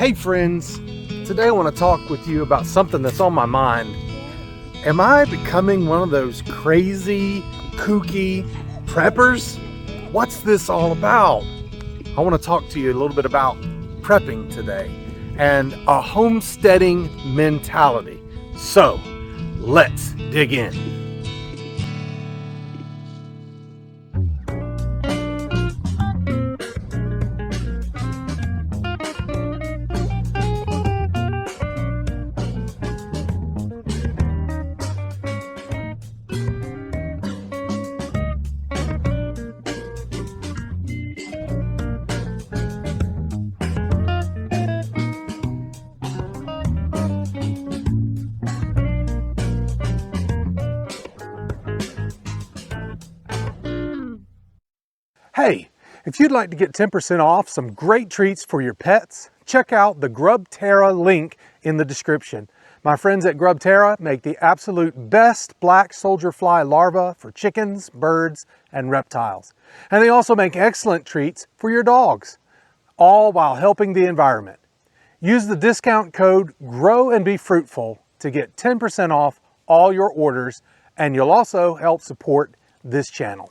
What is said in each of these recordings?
Hey friends, today I want to talk with you about something that's on my mind. Am I becoming one of those crazy, kooky preppers? What's this all about? I want to talk to you a little bit about prepping today and a homesteading mentality. So, let's dig in. Hey, if you'd like to get 10% off some great treats for your pets, check out the GrubTerra link in the description. My friends at GrubTerra make the absolute best black soldier fly larvae for chickens, birds, and reptiles. And they also make excellent treats for your dogs, all while helping the environment. Use the discount code GROWANDBEFRUITFUL to get 10% off all your orders, and you'll also help support this channel.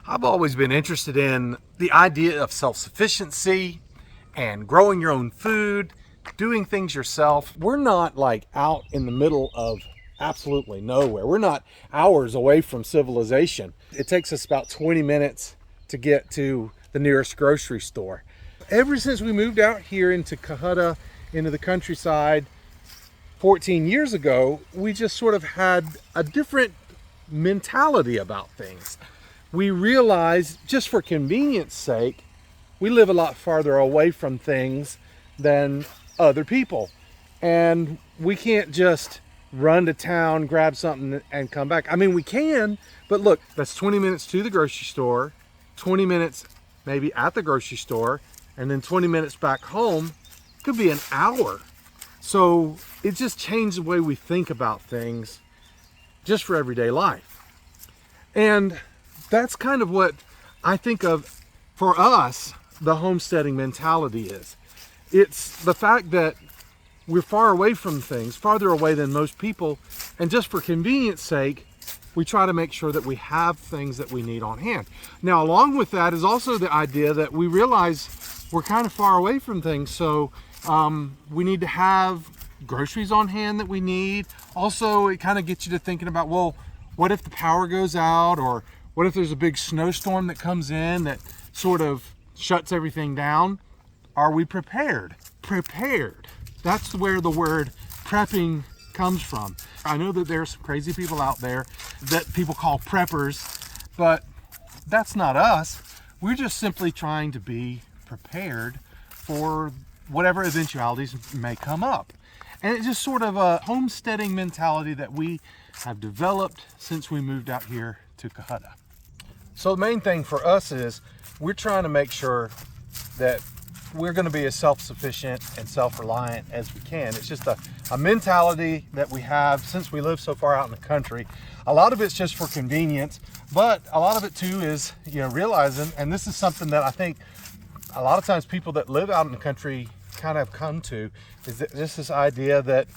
I've always been interested in the idea of self-sufficiency and growing your own food, doing things yourself. We're not like out in the middle of absolutely nowhere. We're not hours away from civilization. It takes us about 20 minutes to get to the nearest grocery store. Ever since we moved out here into Cohutta, into the countryside 14 years ago, we just sort of had a different mentality about things. We realized, just for convenience sake, we live a lot farther away from things than other people. And we can't just run to town, grab something and come back. I mean, we can, but look, that's 20 minutes to the grocery store, 20 minutes maybe at the grocery store, and then 20 minutes back home. Could be an hour. So it just changed the way we think about things just for everyday life. And that's kind of what I think of for us, the homesteading mentality is. It's the fact that we're far away from things, farther away than most people, and just for convenience sake, we try to make sure that we have things that we need on hand. Now, along with that is also the idea that we realize we're kind of far away from things, so we need to have groceries on hand that we need. Also, it kind of gets you to thinking about, well, what if the power goes out, or what if there's a big snowstorm that comes in that sort of shuts everything down? Are we prepared? Prepared. That's where the word prepping comes from. I know that there's some crazy people out there that people call preppers, but that's not us. We're just simply trying to be prepared for whatever eventualities may come up. And it's just sort of a homesteading mentality that we have developed since we moved out here to Cohutta. So the main thing for us is we're trying to make sure that we're going to be as self-sufficient and self-reliant as we can. It's just a mentality that we have since we live so far out in the country. A lot of it's just for convenience, but a lot of it too is, realizing, and this is something that I think a lot of times people that live out in the country kind of come to, is that just this idea that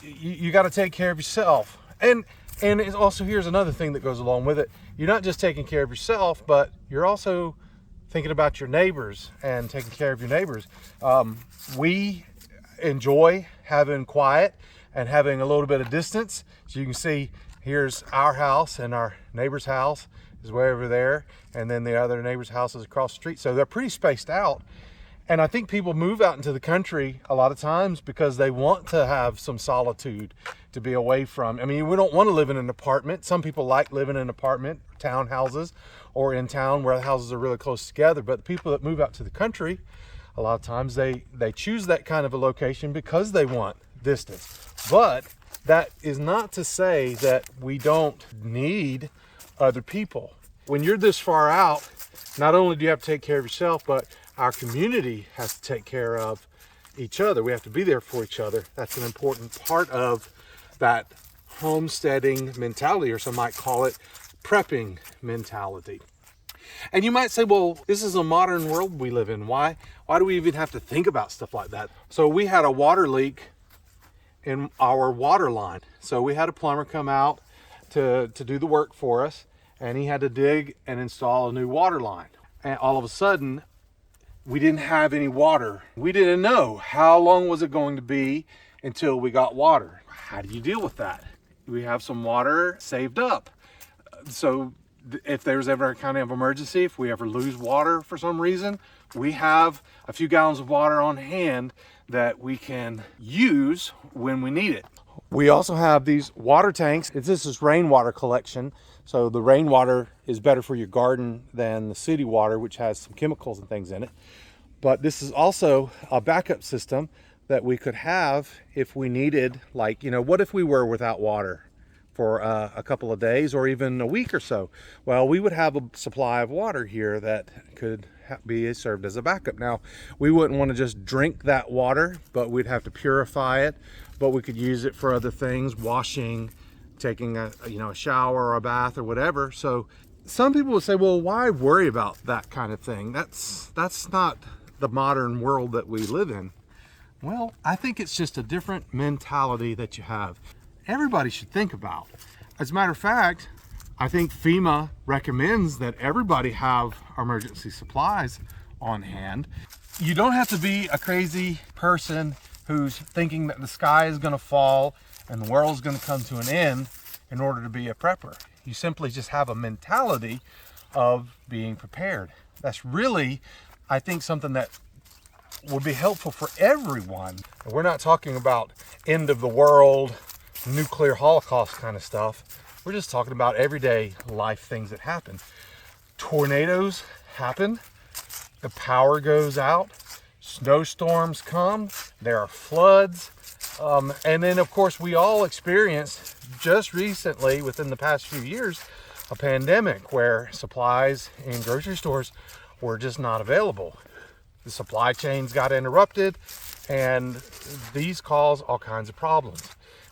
you got to take care of yourself. And it's also, here's another thing that goes along with it. You're not just taking care of yourself, but you're also thinking about your neighbors and taking care of your neighbors. We enjoy having quiet and having a little bit of distance. So you can see here's our house, and our neighbor's house is way over there, and then the other neighbor's house is across the street. So they're pretty spaced out. And I think people move out into the country a lot of times because they want to have some solitude to be away from. I mean, we don't want to live in an apartment. Some people like living in an apartment, townhouses, or in town where the houses are really close together. But the people that move out to the country, a lot of times they choose that kind of a location because they want distance. But that is not to say that we don't need other people. When you're this far out, not only do you have to take care of yourself, but our community has to take care of each other. We have to be there for each other. That's an important part of that homesteading mentality, or some might call it prepping mentality. And you might say, well, this is a modern world we live in. Why Why do we even have to think about stuff like that? So we had a water leak in our water line. So we had a plumber come out to do the work for us, and he had to dig and install a new water line. And all of a sudden, we didn't have any water. We didn't know how long was it going to be until we got water. How do you deal with that? We have some water saved up. So if there's ever a kind of emergency, if we ever lose water for some reason, we have a few gallons of water on hand that we can use when we need it. We also have these water tanks. This is rainwater collection. So the rainwater is better for your garden than the city water, which has some chemicals and things in it. But this is also a backup system that we could have if we needed, like, what if we were without water for a couple of days or even a week or so? Well, we would have a supply of water here that could be served as a backup. Now, we wouldn't want to just drink that water, but we'd have to purify it. But we could use it for other things, washing, taking a shower or a bath or whatever. So some people would say, well, why worry about that kind of thing? That's not the modern world that we live in. Well, I think it's just a different mentality that you have. Everybody should think about. As a matter of fact, I think FEMA recommends that everybody have emergency supplies on hand. You don't have to be a crazy person who's thinking that the sky is going to fall and the world's going to come to an end in order to be a prepper. You simply just have a mentality of being prepared. That's really, I think, something that would be helpful for everyone. We're not talking about end of the world, nuclear holocaust kind of stuff. We're just talking about everyday life things that happen. Tornadoes happen, the power goes out, snowstorms come, there are floods, and then of course we all experienced just recently, within the past few years, a pandemic where supplies in grocery stores were just not available. The supply chains got interrupted, and these cause all kinds of problems.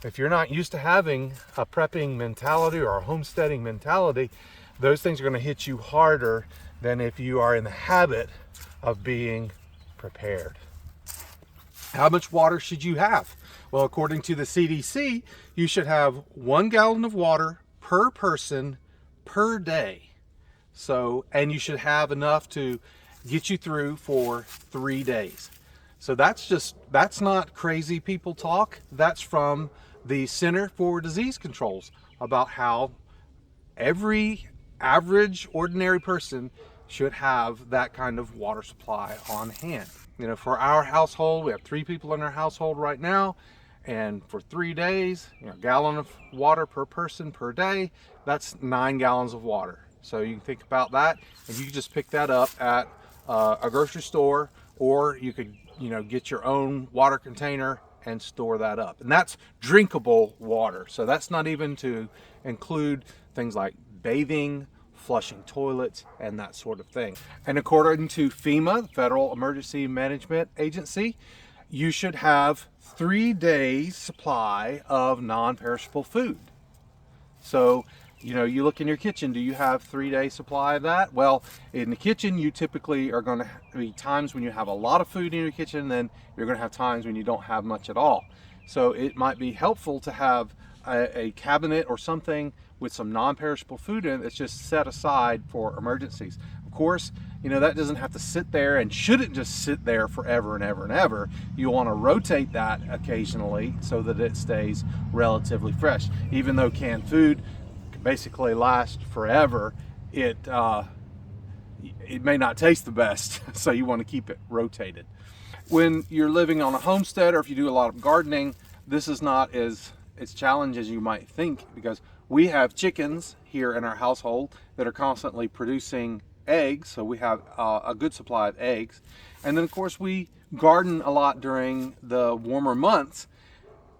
If you're not used to having a prepping mentality or a homesteading mentality, those things are going to hit you harder than if you are in the habit of being prepared. How much water should you have? Well, according to the CDC, you should have 1 gallon of water per person per day. So, and you should have enough to get you through for 3 days. So that's not crazy people talk. That's from the Center for Disease Controls about how every average ordinary person should have that kind of water supply on hand. For our household, we have 3 people in our household right now, and for 3 days, a gallon of water per person per day, that's 9 gallons of water. So you can think about that, and you can just pick that up at a grocery store, or you could get your own water container and store that up. And that's drinkable water. So that's not even to include things like bathing, flushing toilets, and that sort of thing. And according to FEMA, the Federal Emergency Management Agency, you should have 3 days supply of non-perishable food. So, you look in your kitchen, do you have 3 day supply of that? Well, in the kitchen, you typically are going to be times when you have a lot of food in your kitchen, and then you're going to have times when you don't have much at all. So it might be helpful to have a cabinet or something with some non-perishable food in it that's just set aside for emergencies. Of course, that doesn't have to sit there and shouldn't just sit there forever and ever and ever. You want to rotate that occasionally so that it stays relatively fresh. Even though canned food can basically last forever, it may not taste the best, so you want to keep it rotated. When you're living on a homestead, or if you do a lot of gardening, this is not as challenging as you might think, because we have chickens here in our household that are constantly producing eggs, so we have a good supply of eggs. And then of course we garden a lot during the warmer months,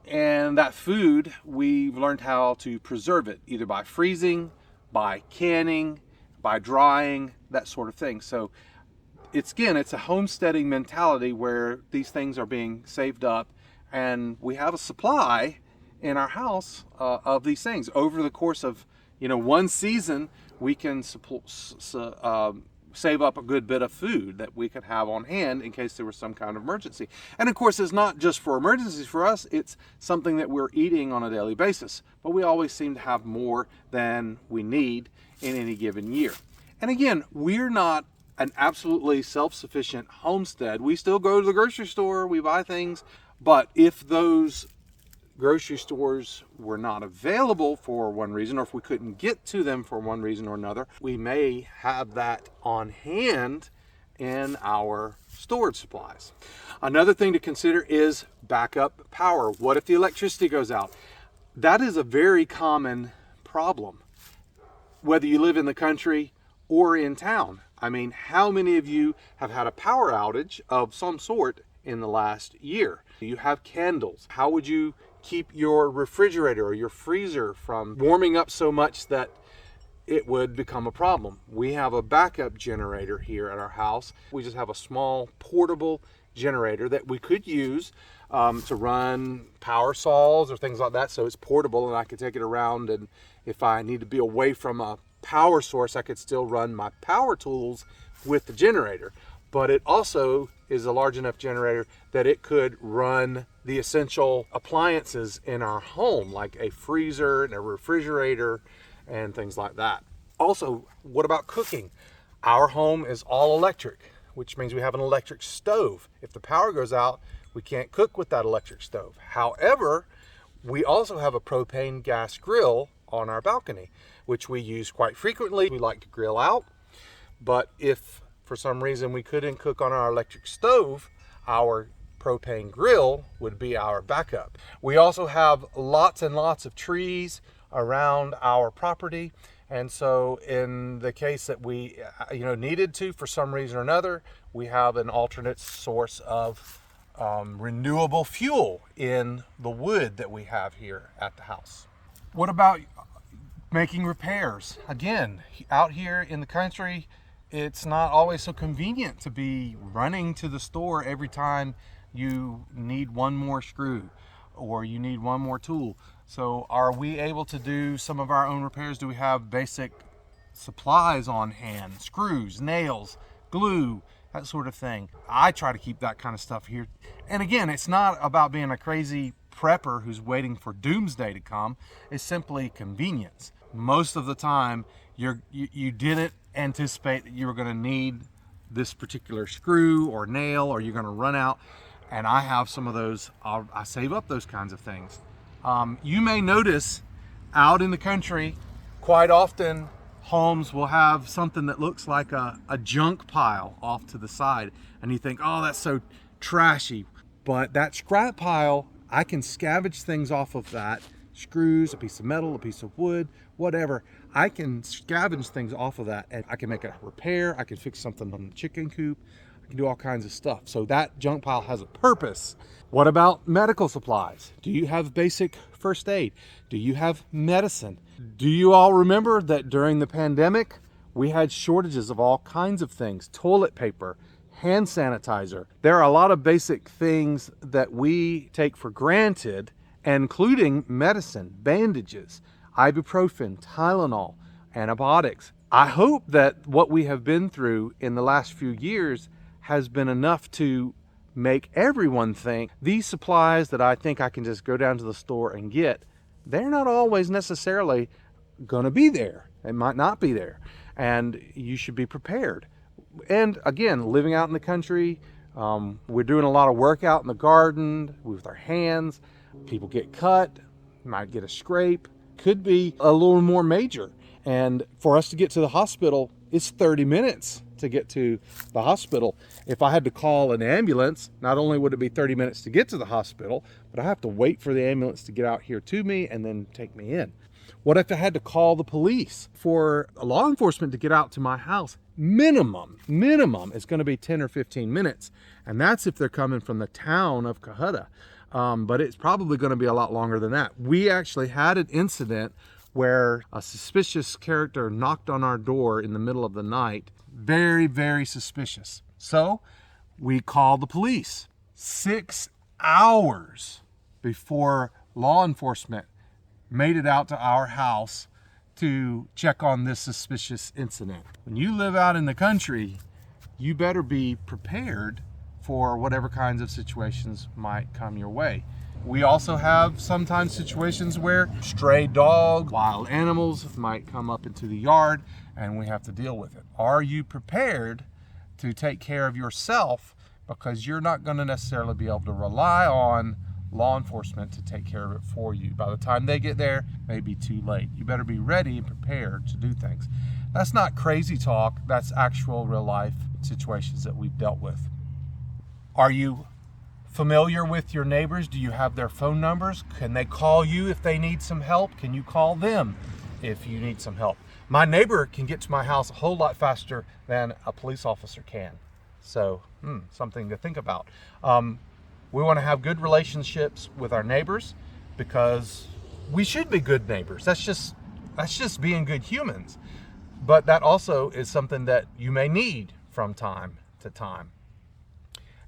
and that food, we've learned how to preserve it, either by freezing, by canning, by drying, that sort of thing. So it's a homesteading mentality where these things are being saved up, and we have a supply in our house of these things. Over the course of one season, we can save up a good bit of food that we could have on hand in case there was some kind of emergency. And of course, it's not just for emergencies for us, it's something that we're eating on a daily basis. But we always seem to have more than we need in any given year. And again, we're not an absolutely self-sufficient homestead. We still go to the grocery store, we buy things, but if those grocery stores were not available for one reason, or if we couldn't get to them for one reason or another, we may have that on hand in our storage supplies. Another thing to consider is backup power. What if the electricity goes out? That is a very common problem, whether you live in the country or in town. I mean, how many of you have had a power outage of some sort in the last year? You have candles. How would you keep your refrigerator or your freezer from warming up so much that it would become a problem? We have a backup generator here at our house. We just have a small portable generator that we could use to run power saws or things like that. So it's portable and I could take it around, and if I need to be away from a power source, I could still run my power tools with the generator. But it also is a large enough generator that it could run the essential appliances in our home, like a freezer and a refrigerator and things like that. Also, what about cooking? Our home is all electric, which means we have an electric stove. If the power goes out, we can't cook with that electric stove. However, we also have a propane gas grill on our balcony, which we use quite frequently. We like to grill out, but if for some reason we couldn't cook on our electric stove, our propane grill would be our backup. We also have lots and lots of trees around our property, and so in the case that we needed to for some reason or another, we have an alternate source of renewable fuel in the wood that we have here at the house. What about making repairs? Again, out here in the country, it's not always so convenient to be running to the store every time you need one more screw or you need one more tool. So are we able to do some of our own repairs? Do we have basic supplies on hand? Screws, nails, glue, that sort of thing. I try to keep that kind of stuff here. And again, it's not about being a crazy prepper who's waiting for doomsday to come. It's simply convenience. Most of the time, you didn't anticipate that you were going to need this particular screw or nail, or you're going to run out. And I have some of those. I save up those kinds of things. You may notice out in the country, quite often homes will have something that looks like a junk pile off to the side, and you think, oh, that's so trashy. But that scrap pile, I can scavenge things off of that. Screws, a piece of metal, a piece of wood, whatever. I can scavenge things off of that, and I can make a repair. I can fix something on the chicken coop. I can do all kinds of stuff. So that junk pile has a purpose. What about medical supplies? Do you have basic first aid? Do you have medicine? Do you all remember that during the pandemic, we had shortages of all kinds of things? Toilet paper, hand sanitizer. There are a lot of basic things that we take for granted, including medicine, bandages, ibuprofen, Tylenol, antibiotics. I hope that what we have been through in the last few years has been enough to make everyone think these supplies that I think I can just go down to the store and get, they're not always necessarily going to be there. They might not be there, and you should be prepared. And again, living out in the country, we're doing a lot of work out in the garden with our hands. People get cut, might get a scrape, could be a little more major. And for us to get to the hospital, it's 30 minutes to get to the hospital. If I had to call an ambulance, not only would it be 30 minutes to get to the hospital, but I have to wait for the ambulance to get out here to me and then take me in. What if I had to call the police for law enforcement to get out to my house? Minimum is going to be 10 or 15 minutes. And that's if they're coming from the town of Cohutta. But it's probably going to be a lot longer than that. We actually had an incident where a suspicious character knocked on our door in the middle of the night. Very, very suspicious. So we called the police 6 hours before law enforcement made it out to our house to check on this suspicious incident. When you live out in the country, you better be prepared for whatever kinds of situations might come your way. We also have sometimes situations where stray dogs, wild animals might come up into the yard and we have to deal with it. Are you prepared to take care of yourself? Because you're not going to necessarily be able to rely on law enforcement to take care of it for you. By the time they get there, it may be too late. You better be ready and prepared to do things. That's not crazy talk. That's actual real life situations that we've dealt with. Are you familiar with your neighbors? Do you have their phone numbers? Can they call you if they need some help? Can you call them if you need some help? My neighbor can get to my house a whole lot faster than a police officer can. So, something to think about. We want to have good relationships with our neighbors because we should be good neighbors. That's just being good humans. But that also is something that you may need from time to time.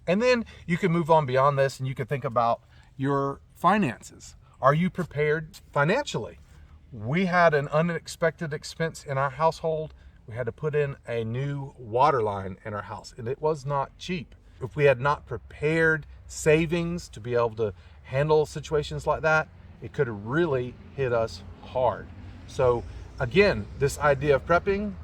And then you can move on beyond this and you can think about your finances. Are you prepared financially? We had an unexpected expense in our household. We had to put in a new water line in our house, and it was not cheap. If we had not prepared savings to be able to handle situations like that, it could have really hit us hard. So again, this idea of prepping,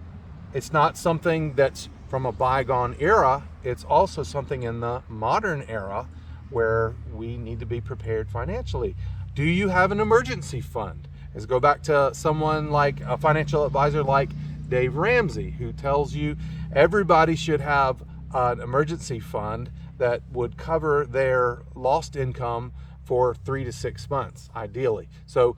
it's not something that's from a bygone era. It's also something in the modern era where we need to be prepared financially. Do you have an emergency fund? Let's go back to someone like a financial advisor like Dave Ramsey, who tells you everybody should have an emergency fund that would cover their lost income for 3 to 6 months, ideally. So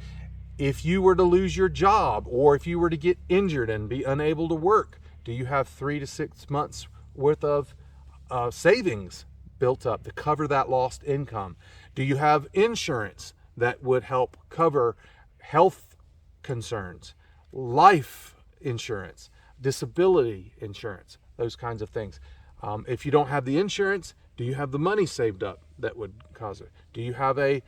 if you were to lose your job or if you were to get injured and be unable to work, do you have 3 to 6 months worth of savings built up to cover that lost income? Do you have insurance that would help cover health concerns, life insurance, disability insurance, those kinds of things? If you don't have the insurance, do you have the money saved up that would cause it? Do you have a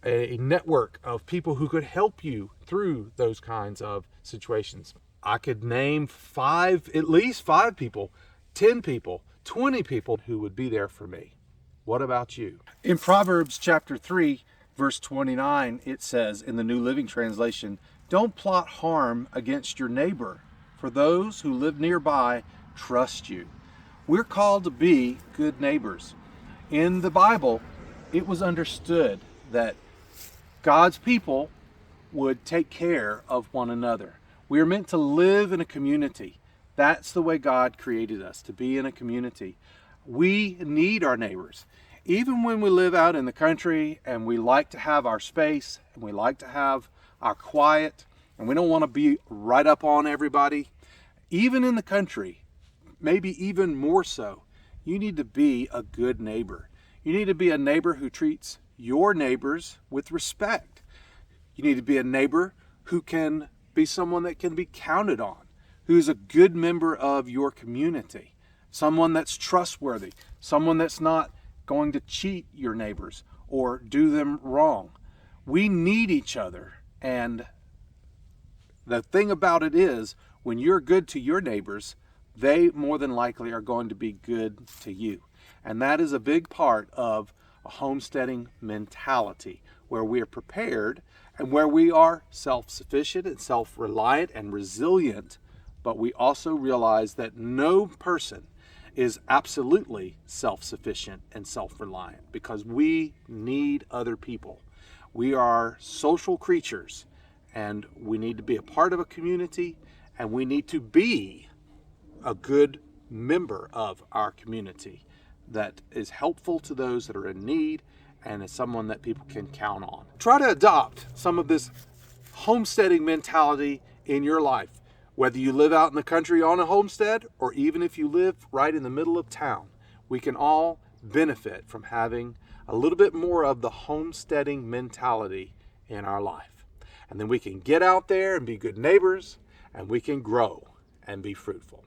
network of people who could help you through those kinds of situations? I could name at least five people, 10 people, 20 people who would be there for me. What about you? In Proverbs chapter 3, verse 29, it says in the New Living Translation, "Don't plot harm against your neighbor, for those who live nearby trust you." We're called to be good neighbors. In the Bible, it was understood that God's people would take care of one another. We are meant to live in a community. That's the way God created us, to be in a community. We need our neighbors. Even when we live out in the country and we like to have our space and we like to have our quiet and we don't want to be right up on everybody, even in the country, maybe even more so, you need to be a good neighbor. You need to be a neighbor who treats your neighbors with respect. You need to be a neighbor who can be someone that can be counted on, who's a good member of your community, someone that's trustworthy, someone that's not going to cheat your neighbors or do them wrong. We need each other, and the thing about it is, when you're good to your neighbors, they more than likely are going to be good to you. And that is a big part of a homesteading mentality, where we are prepared and where we are self-sufficient and self-reliant and resilient, but we also realize that no person is absolutely self-sufficient and self-reliant, because we need other people. We are social creatures, and we need to be a part of a community, and we need to be a good member of our community that is helpful to those that are in need and is someone that people can count on. Try to adopt some of this homesteading mentality in your life, whether you live out in the country on a homestead or even if you live right in the middle of town. We can all benefit from having a little bit more of the homesteading mentality in our life. And then we can get out there and be good neighbors, and we can grow and be fruitful.